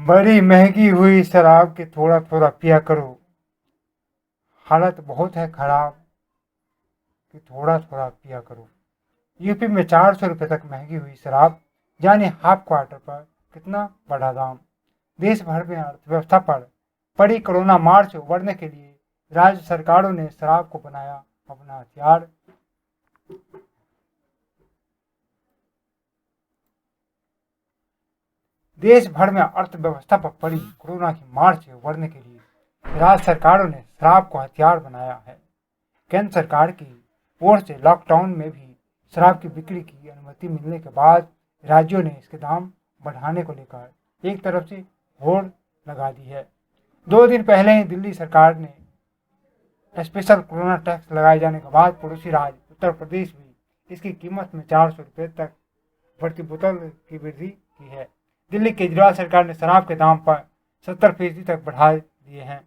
बड़ी महंगी हुई शराब के थोड़ा थोड़ा पिया करो, हालत बहुत है खराब कि थोड़ा थोड़ा पिया करो। यूपी में 400 रुपये तक महंगी हुई शराब, यानी हाफ क्वार्टर पर कितना बड़ा दाम। देश भर में अर्थव्यवस्था पर पड़ी कोरोना मार से उबरने के लिए राज्य सरकारों ने शराब को बनाया अपना हथियार। देश भर में अर्थव्यवस्था पर पड़ी कोरोना की मार से उबरने के लिए राज्य सरकारों ने शराब को हथियार बनाया है। केंद्र सरकार की ओर से लॉकडाउन में भी शराब की बिक्री की अनुमति मिलने के बाद राज्यों ने इसके दाम बढ़ाने को लेकर एक तरफ से होड़ लगा दी है। 2 दिन पहले ही दिल्ली सरकार ने स्पेशल कोरोना टैक्स लगाए जाने के बाद पड़ोसी राज्य उत्तर प्रदेश भी इसकी कीमत में 400 रुपये तक प्रति बोतल की वृद्धि की है। दिल्ली केजरीवाल सरकार ने शराब के दाम पर 70% तक बढ़ा दिए हैं।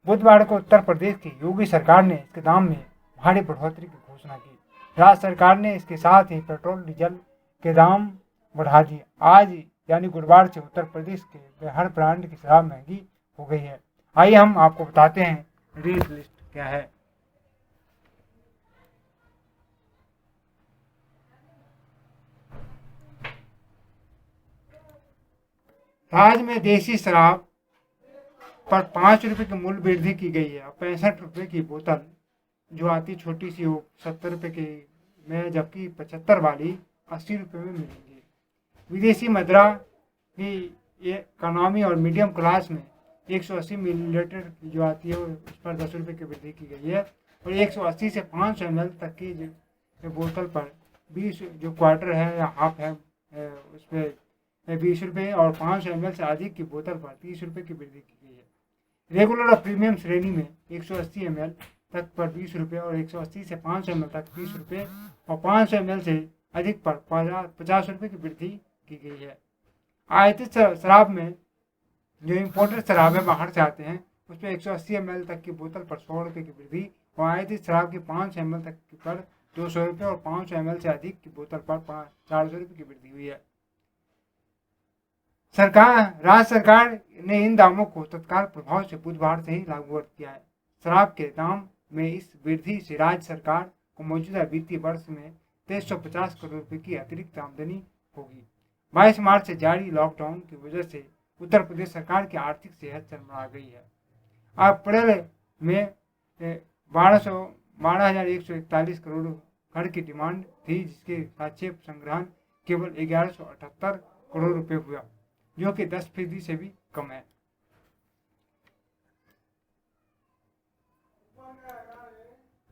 बुधवार को उत्तर प्रदेश की योगी सरकार ने इसके दाम में भारी बढ़ोतरी की घोषणा की। राज्य सरकार ने इसके साथ ही पेट्रोल डीजल के दाम बढ़ा दिए। आज यानी गुरुवार से उत्तर प्रदेश के हर ब्रांड की शराब महंगी हो गई है। आइए हम आपको बताते हैं रेट लिस्ट क्या है। राज्य में देसी शराब पर 5 रुपये की मूल्य वृद्धि की गई है। 65 रुपये की बोतल जो आती छोटी सी वो 70 रुपये की में, जबकि 75 वाली 80 रुपये में मिलेंगी। विदेशी मदिरा की इकोनॉमी और मीडियम क्लास में 180 मिलीलीटर की जो आती है उस पर 10 रुपये की वृद्धि की गई है और 180 से 500 ml तक की बोतल पर 20 जो क्वार्टर है या हाफ है उस पर 20 रुपये और 500 ml से अधिक की बोतल पर 30 रुपये की वृद्धि की गई है। रेगुलर और प्रीमियम श्रेणी में 180 ml तक पर 20 रुपये और 180 से 500 ml तक 30 रुपये और 500 ml से अधिक पर 50 रुपये की वृद्धि की गई है। आयातित शराब में जो इम्पोर्टेड शराब है बाहर से आते हैं उस पर 180 ml तक की बोतल पर 100 रुपये की वृद्धि और आयातित शराब की 500 ml तक पर 200 रुपये और 500 ml से अधिक की बोतल पर 400 रुपये की वृद्धि हुई है। राज्य सरकार ने इन दामों को तत्काल प्रभाव से बुधवार से ही लागू कर दिया है। शराब के दाम में इस वृद्धि से राज्य सरकार को मौजूदा वित्तीय वर्ष में 2350 करोड़ रुपए की अतिरिक्त आमदनी होगी। 22 मार्च से जारी लॉकडाउन की वजह से उत्तर प्रदेश सरकार की आर्थिक सेहत चरमरा गई है। अप्रैल में 12,141 करोड़ घर की डिमांड थी, जिसके साक्ष्य संग्रहण केवल 1178 करोड़ रुपए हुआ, जो कि 10% से भी कम है।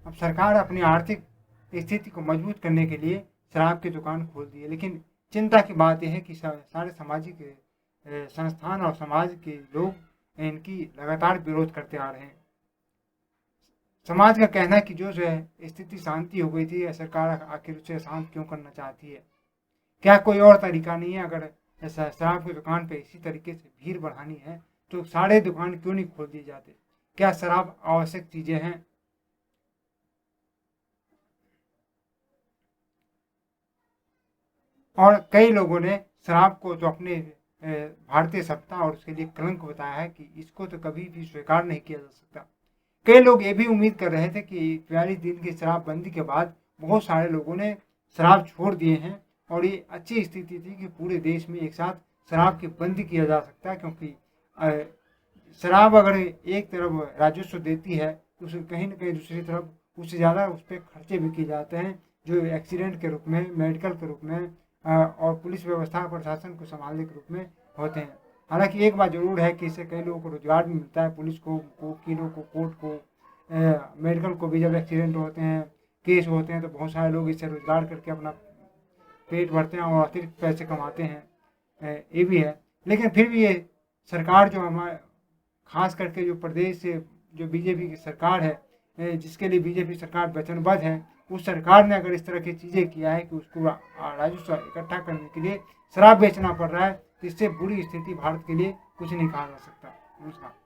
अब सरकार अपनी आर्थिक स्थिति को मजबूत करने के लिए शराब की दुकान खोल दी है, लेकिन चिंता की बात यह है कि सारे सामाजिक संस्थान और समाज के लोग इनकी लगातार विरोध करते आ रहे हैं। समाज का कहना है कि जो है स्थिति शांति हो गई थी, सरकार आखिर उसे शांत क्यों करना चाहती है? क्या कोई और तरीका नहीं है? अगर शराब की दुकान पे इसी तरीके से भीड़ बढ़ानी है तो सारे दुकान क्यों नहीं खोल दिए जाते? क्या शराब आवश्यक चीजें हैं? और कई लोगों ने शराब को जो अपने भारतीय सत्ता और उसके लिए कलंक बताया है कि इसको तो कभी भी स्वीकार नहीं किया जा सकता। कई लोग ये भी उम्मीद कर रहे थे कि 42 दिन की शराबबंदी के बाद बहुत सारे लोगों ने शराब छोड़ दिए हैं और ये अच्छी स्थिति थी कि पूरे देश में एक साथ शराब की बंदी किया जा सकता है, क्योंकि शराब अगर एक तरफ राजस्व देती है तो उसे कहीं ना कहीं दूसरी तरफ उससे ज़्यादा उस पर खर्चे भी किए जाते हैं, जो एक्सीडेंट के रूप में, मेडिकल के रूप में और पुलिस व्यवस्था प्रशासन को संभालने के रूप में होते हैं। हालांकि एक बात जरूर है कि इससे कई लोगों को रोजगार भी मिलता है, पुलिस को, वकीलों को, कोर्ट को, मेडिकल को भी जब एक्सीडेंट होते हैं, केस होते हैं तो बहुत सारे लोग इससे रोजगार करके अपना पेट भरते हैं और अतिरिक्त पैसे कमाते हैं, ये भी है। लेकिन फिर भी ये सरकार जो हमारे खास करके जो प्रदेश से जो बीजेपी की सरकार है, जिसके लिए बीजेपी सरकार वचनबद्ध है, उस सरकार ने अगर इस तरह की चीज़ें किया है कि उसको राजस्व इकट्ठा करने के लिए शराब बेचना पड़ रहा है, तो इससे बुरी स्थिति भारत के लिए कुछ नहीं कहा जा सकता। नमस्कार।